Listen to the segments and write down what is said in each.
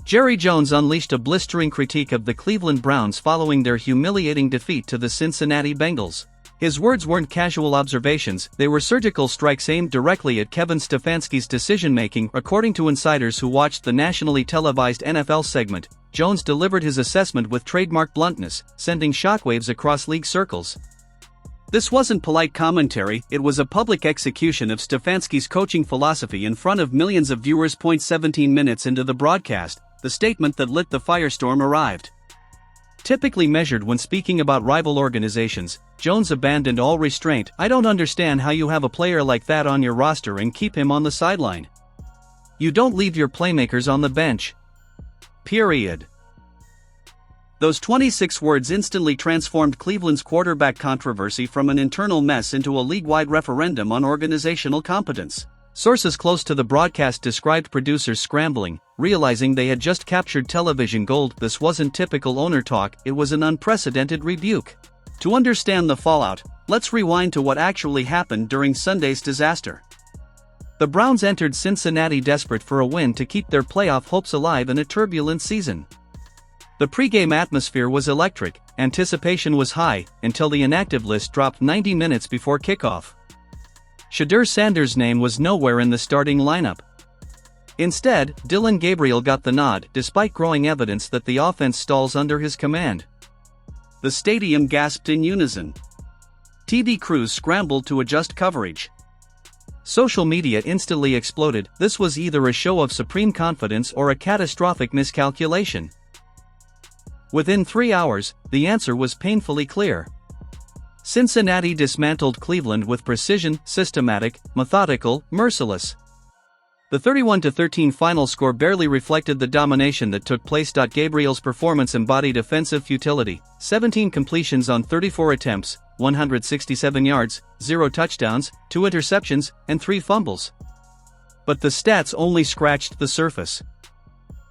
Jerry Jones unleashed a blistering critique of the Cleveland Browns following their humiliating defeat to the Cincinnati Bengals. His words weren't casual observations, they were surgical strikes aimed directly at Kevin Stefanski's decision-making. According to insiders who watched the nationally televised NFL segment, Jones delivered his assessment with trademark bluntness, sending shockwaves across league circles. This wasn't polite commentary, it was a public execution of Stefanski's coaching philosophy in front of millions of viewers. 17 minutes into the broadcast, the statement that lit the firestorm arrived. Typically measured when speaking about rival organizations, Jones abandoned all restraint. "I don't understand how you have a player like that on your roster and keep him on the sideline. You don't leave your playmakers on the bench. Period." Those 26 words instantly transformed Cleveland's quarterback controversy from an internal mess into a league-wide referendum on organizational competence. Sources close to the broadcast described producers scrambling, realizing they had just captured television gold. This wasn't typical owner talk, it was an unprecedented rebuke. To understand the fallout, let's rewind to what actually happened during Sunday's disaster. The Browns entered Cincinnati desperate for a win to keep their playoff hopes alive in a turbulent season. The pregame atmosphere was electric, anticipation was high, until the inactive list dropped 90 minutes before kickoff. Shedeur Sanders' name was nowhere in the starting lineup. Instead, Dillon Gabriel got the nod, despite growing evidence that the offense stalls under his command. The stadium gasped in unison. TV crews scrambled to adjust coverage. Social media instantly exploded. This was either a show of supreme confidence or a catastrophic miscalculation. Within 3 hours, the answer was painfully clear. Cincinnati dismantled Cleveland with precision, systematic, methodical, merciless. The 31-13 final score barely reflected the domination that took place. Gabriel's performance embodied offensive futility: 17 completions on 34 attempts, 167 yards, 0 touchdowns, 2 interceptions, and 3 fumbles. But the stats only scratched the surface.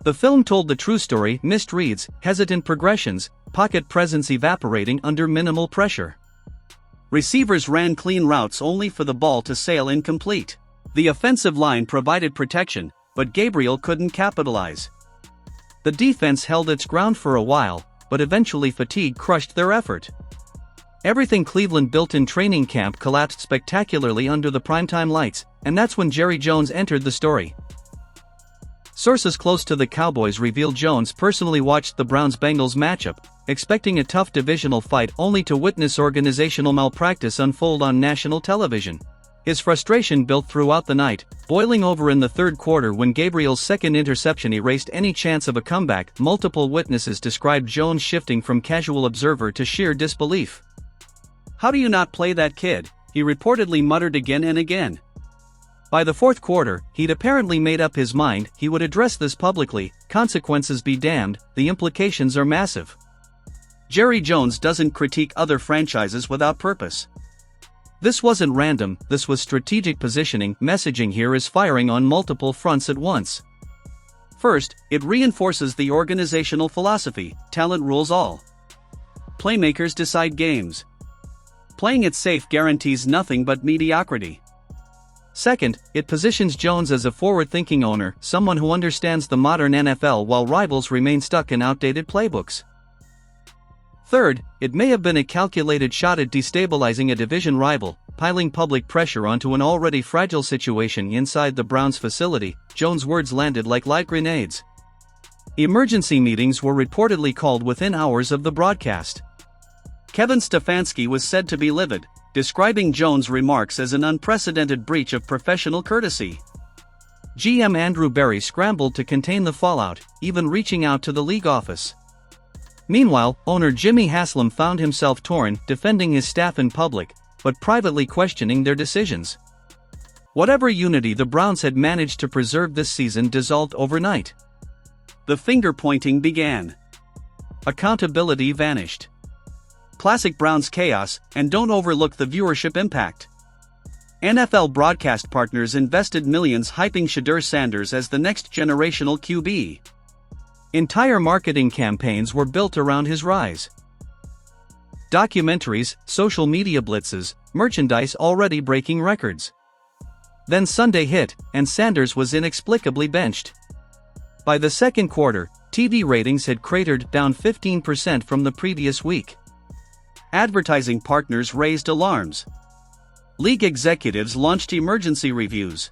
The film told the true story: missed reads, hesitant progressions, pocket presence evaporating under minimal pressure. Receivers ran clean routes only for the ball to sail incomplete. The offensive line provided protection, but Gabriel couldn't capitalize. The defense held its ground for a while, but eventually fatigue crushed their effort. Everything Cleveland built in training camp collapsed spectacularly under the primetime lights, and that's when Jerry Jones entered the story. Sources close to the Cowboys revealed Jones personally watched the Browns-Bengals matchup, expecting a tough divisional fight, only to witness organizational malpractice unfold on national television. His frustration built throughout the night, boiling over in the third quarter when Gabriel's second interception erased any chance of a comeback. Multiple witnesses described Jones shifting from casual observer to sheer disbelief. "How do you not play that kid?" he reportedly muttered again and again. By the fourth quarter, he'd apparently made up his mind. He would address this publicly. Consequences be damned, the implications are massive. Jerry Jones doesn't critique other franchises without purpose. This wasn't random, this was strategic positioning. Messaging here is firing on multiple fronts at once. First, it reinforces the organizational philosophy: talent rules all. Playmakers decide games. Playing it safe guarantees nothing but mediocrity. Second, it positions Jones as a forward-thinking owner, someone who understands the modern NFL while rivals remain stuck in outdated playbooks. Third, it may have been a calculated shot at destabilizing a division rival, piling public pressure onto an already fragile situation inside the Browns facility. Jones' words landed like light grenades. Emergency meetings were reportedly called within hours of the broadcast. Kevin Stefanski was said to be livid, describing Jones' remarks as an unprecedented breach of professional courtesy. GM Andrew Berry scrambled to contain the fallout, even reaching out to the league office. Meanwhile, owner Jimmy Haslam found himself torn, defending his staff in public, but privately questioning their decisions. Whatever unity the Browns had managed to preserve this season dissolved overnight. The finger-pointing began. Accountability vanished. Classic Browns chaos, and don't overlook the viewership impact. NFL broadcast partners invested millions hyping Shedeur Sanders as the next generational QB. Entire marketing campaigns were built around his rise. Documentaries, social media blitzes, merchandise already breaking records. Then Sunday hit, and Sanders was inexplicably benched. By the second quarter, TV ratings had cratered, down 15% from the previous week. Advertising partners raised alarms. League executives launched emergency reviews.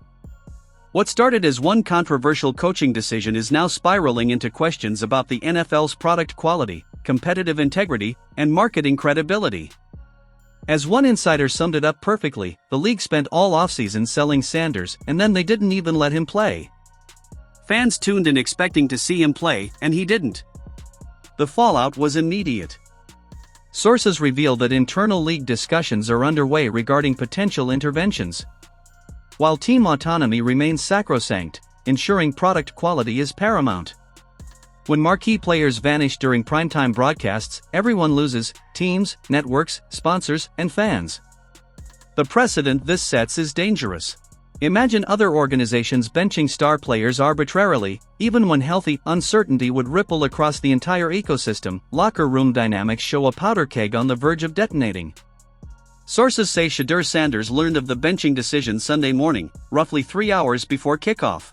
What started as one controversial coaching decision is now spiraling into questions about the NFL's product quality, competitive integrity, and marketing credibility. As one insider summed it up perfectly, the league spent all offseason selling Sanders, and then they didn't even let him play. Fans tuned in expecting to see him play, and he didn't. The fallout was immediate. Sources reveal that internal league discussions are underway regarding potential interventions. While team autonomy remains sacrosanct, ensuring product quality is paramount. When marquee players vanish during primetime broadcasts, everyone loses: teams, networks, sponsors, and fans. The precedent this sets is dangerous. Imagine other organizations benching star players arbitrarily, even when healthy. Uncertainty would ripple across the entire ecosystem. Locker room dynamics show a powder keg on the verge of detonating. Sources say Shedeur Sanders learned of the benching decision Sunday morning, roughly 3 hours before kickoff.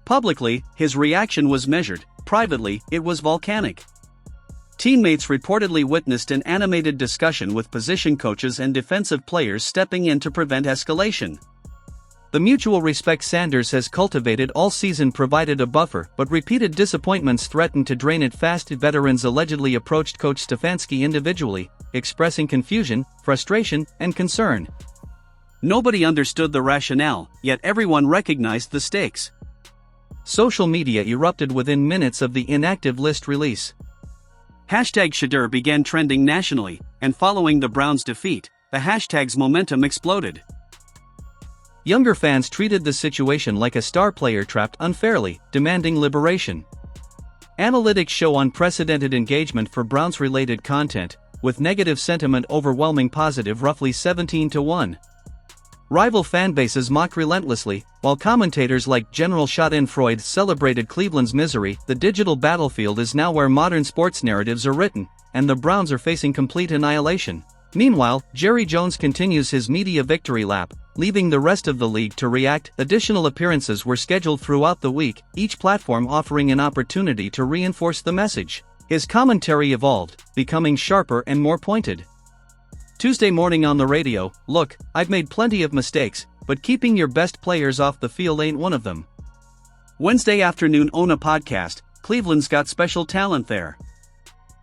Publicly, his reaction was measured; privately, it was volcanic. Teammates reportedly witnessed an animated discussion with position coaches and defensive players stepping in to prevent escalation. The mutual respect Sanders has cultivated all season provided a buffer, but repeated disappointments threatened to drain it fast. Veterans allegedly approached Coach Stefanski individually, expressing confusion, frustration, and concern. Nobody understood the rationale, yet everyone recognized the stakes. Social media erupted within minutes of the inactive list release. #Shedeur began trending nationally, and following the Browns' defeat, the hashtag's momentum exploded. Younger fans treated the situation like a star player trapped unfairly, demanding liberation. Analytics show unprecedented engagement for Browns-related content, with negative sentiment overwhelming positive roughly 17-1. Rival fanbases mocked relentlessly, while commentators like General Schadenfreude celebrated Cleveland's misery. The digital battlefield is now where modern sports narratives are written, and the Browns are facing complete annihilation. Meanwhile, Jerry Jones continues his media victory lap, leaving the rest of the league to react. Additional appearances were scheduled throughout the week, each platform offering an opportunity to reinforce the message. His commentary evolved, becoming sharper and more pointed. Tuesday morning on the radio: "Look, I've made plenty of mistakes, but keeping your best players off the field ain't one of them." Wednesday afternoon on a podcast: "Cleveland's got special talent there.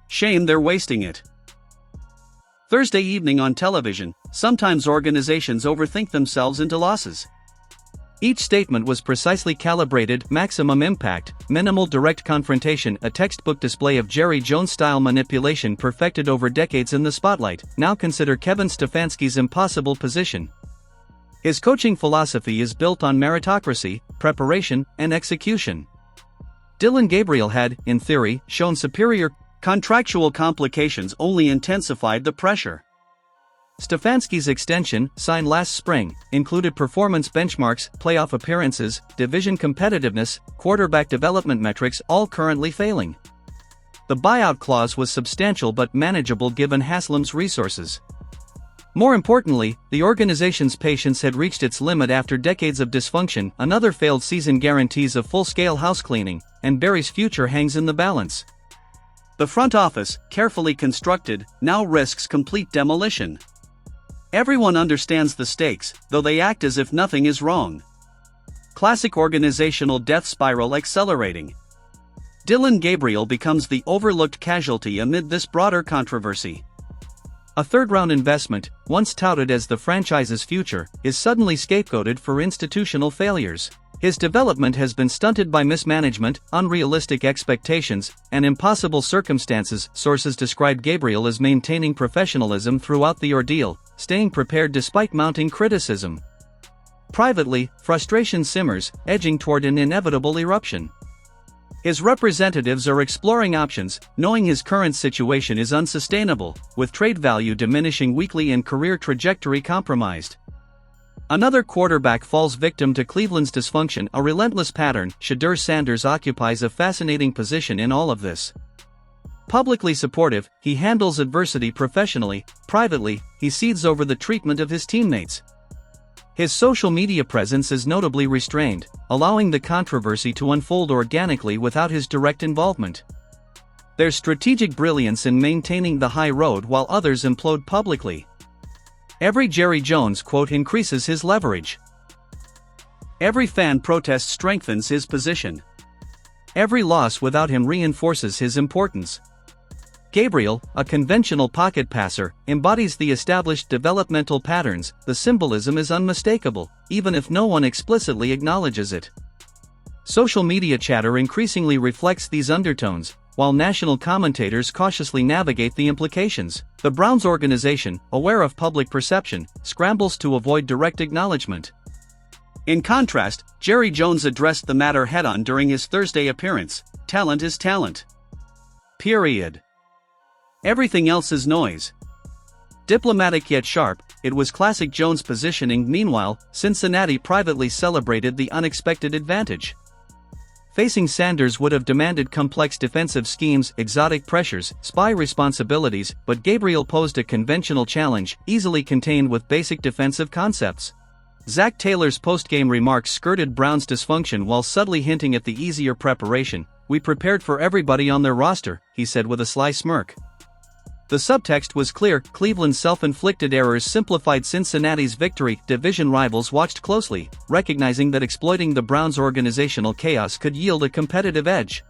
Shame they're wasting it." Thursday evening on television: "Sometimes organizations overthink themselves into losses." Each statement was precisely calibrated: maximum impact, minimal direct confrontation, a textbook display of Jerry Jones-style manipulation perfected over decades in the spotlight. Now consider Kevin Stefanski's impossible position. His coaching philosophy is built on meritocracy, preparation, and execution. Dillon Gabriel had, in theory, shown superior. Contractual complications only intensified the pressure. Stefanski's extension, signed last spring, included performance benchmarks, playoff appearances, division competitiveness, quarterback development metrics, all currently failing. The buyout clause was substantial but manageable given Haslam's resources. More importantly, the organization's patience had reached its limit after decades of dysfunction. Another failed season guarantees a full-scale housecleaning, and Barry's future hangs in the balance. The front office, carefully constructed, now risks complete demolition. Everyone understands the stakes, though they act as if nothing is wrong. Classic organizational death spiral accelerating. Dillon Gabriel becomes the overlooked casualty amid this broader controversy. A third-round investment, once touted as the franchise's future, is suddenly scapegoated for institutional failures. His development has been stunted by mismanagement, unrealistic expectations, and impossible circumstances. Sources describe Gabriel as maintaining professionalism throughout the ordeal, staying prepared despite mounting criticism. Privately, frustration simmers, edging toward an inevitable eruption. His representatives are exploring options, knowing his current situation is unsustainable, with trade value diminishing weekly and career trajectory compromised. Another quarterback falls victim to Cleveland's dysfunction, a relentless pattern. Shedeur Sanders occupies a fascinating position in all of this. Publicly supportive, he handles adversity professionally; privately, he seethes over the treatment of his teammates. His social media presence is notably restrained, allowing the controversy to unfold organically without his direct involvement. There's strategic brilliance in maintaining the high road while others implode publicly. Every Jerry Jones quote increases his leverage. Every fan protest strengthens his position. Every loss without him reinforces his importance. Gabriel, a conventional pocket passer, embodies the established developmental patterns. The symbolism is unmistakable, even if no one explicitly acknowledges it. Social media chatter increasingly reflects these undertones, while national commentators cautiously navigate the implications. The Browns organization, aware of public perception, scrambles to avoid direct acknowledgement. In contrast, Jerry Jones addressed the matter head-on during his Thursday appearance. Talent is talent. Period. Everything else is noise. Diplomatic yet sharp, it was classic Jones positioning. Meanwhile, Cincinnati privately celebrated the unexpected advantage. Facing Sanders would have demanded complex defensive schemes, exotic pressures, spy responsibilities, but Gabriel posed a conventional challenge, easily contained with basic defensive concepts. Zach Taylor's postgame remarks skirted Brown's dysfunction while subtly hinting at the easier preparation. "We prepared for everybody on their roster," he said with a sly smirk. The subtext was clear: Cleveland's self-inflicted errors simplified Cincinnati's victory. Division rivals watched closely, recognizing that exploiting the Browns' organizational chaos could yield a competitive edge.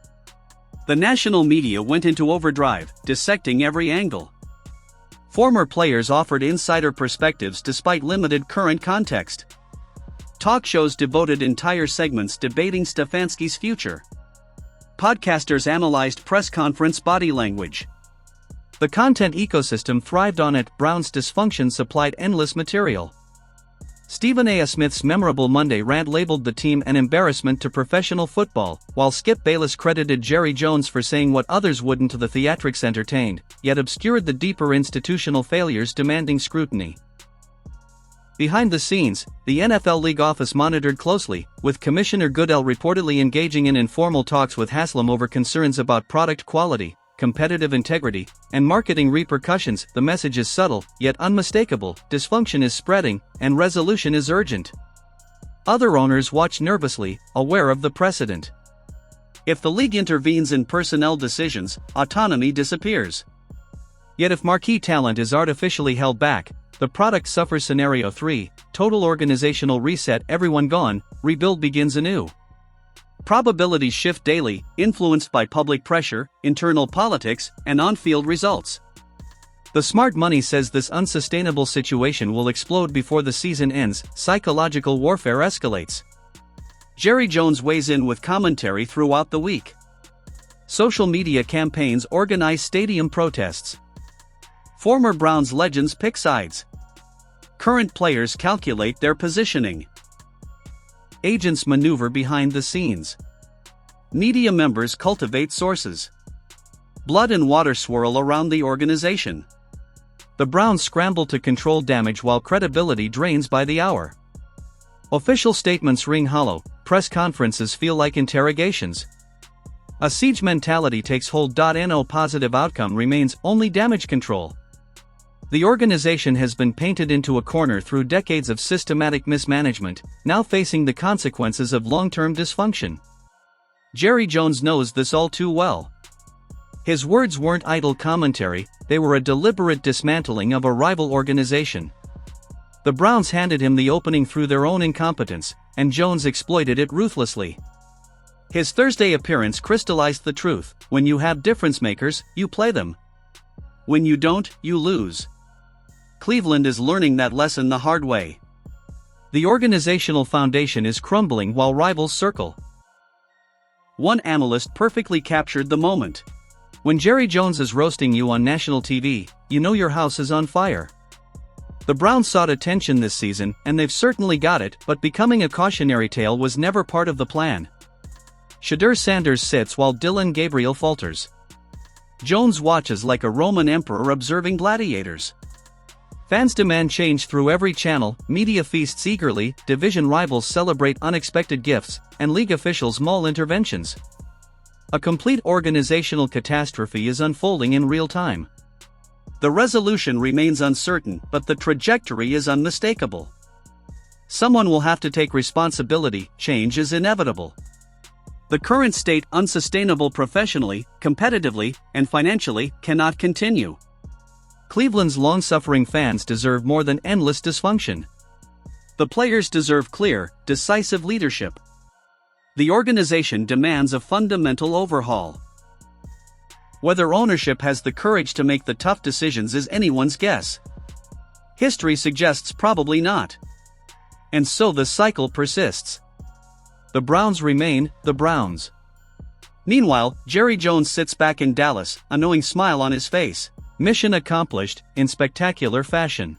The national media went into overdrive, dissecting every angle. Former players offered insider perspectives despite limited current context. Talk shows devoted entire segments debating Stefanski's future. Podcasters analyzed press conference body language. The content ecosystem thrived on it. Brown's dysfunction supplied endless material. Stephen A. Smith's memorable Monday rant labeled the team an embarrassment to professional football, while Skip Bayless credited Jerry Jones for saying what others wouldn't. The theatrics entertained, yet obscured the deeper institutional failures demanding scrutiny. Behind the scenes, the NFL league office monitored closely, with Commissioner Goodell reportedly engaging in informal talks with Haslam over concerns about product quality, competitive integrity, and marketing repercussions. The message is subtle, yet unmistakable: dysfunction is spreading, and resolution is urgent. Other owners watch nervously, aware of the precedent. If the league intervenes in personnel decisions, autonomy disappears. Yet if marquee talent is artificially held back, the product suffers. Scenario 3, total organizational reset. Everyone gone, rebuild begins anew. Probabilities shift daily, influenced by public pressure, internal politics, and on-field results. The smart money says this unsustainable situation will explode before the season ends. Psychological warfare escalates. Jerry Jones weighs in with commentary throughout the week. Social media campaigns organize stadium protests. Former Browns legends pick sides. Current players calculate their positioning. Agents maneuver behind the scenes. Media members cultivate sources. Blood and water swirl around the organization. The Browns scramble to control damage while credibility drains by the hour. Official statements ring hollow, press conferences feel like interrogations. A siege mentality takes hold. No positive outcome remains, only damage control. The organization has been painted into a corner through decades of systematic mismanagement, now facing the consequences of long-term dysfunction. Jerry Jones knows this all too well. His words weren't idle commentary, they were a deliberate dismantling of a rival organization. The Browns handed him the opening through their own incompetence, and Jones exploited it ruthlessly. His Thursday appearance crystallized the truth: when you have difference makers, you play them. When you don't, you lose. Cleveland is learning that lesson the hard way. The organizational foundation is crumbling while rivals circle. One analyst perfectly captured the moment. When Jerry Jones is roasting you on national TV, you know your house is on fire. The Browns sought attention this season, and they've certainly got it, but becoming a cautionary tale was never part of the plan. Shedeur Sanders sits while Dillon Gabriel falters. Jones watches like a Roman emperor observing gladiators. Fans demand change through every channel, media feasts eagerly, division rivals celebrate unexpected gifts, and league officials mull interventions. A complete organizational catastrophe is unfolding in real time. The resolution remains uncertain, but the trajectory is unmistakable. Someone will have to take responsibility. Change is inevitable. The current state, unsustainable professionally, competitively, and financially, cannot continue. Cleveland's long-suffering fans deserve more than endless dysfunction. The players deserve clear, decisive leadership. The organization demands a fundamental overhaul. Whether ownership has the courage to make the tough decisions is anyone's guess. History suggests probably not. And so the cycle persists. The Browns remain the Browns. Meanwhile, Jerry Jones sits back in Dallas, a knowing smile on his face. Mission accomplished, in spectacular fashion.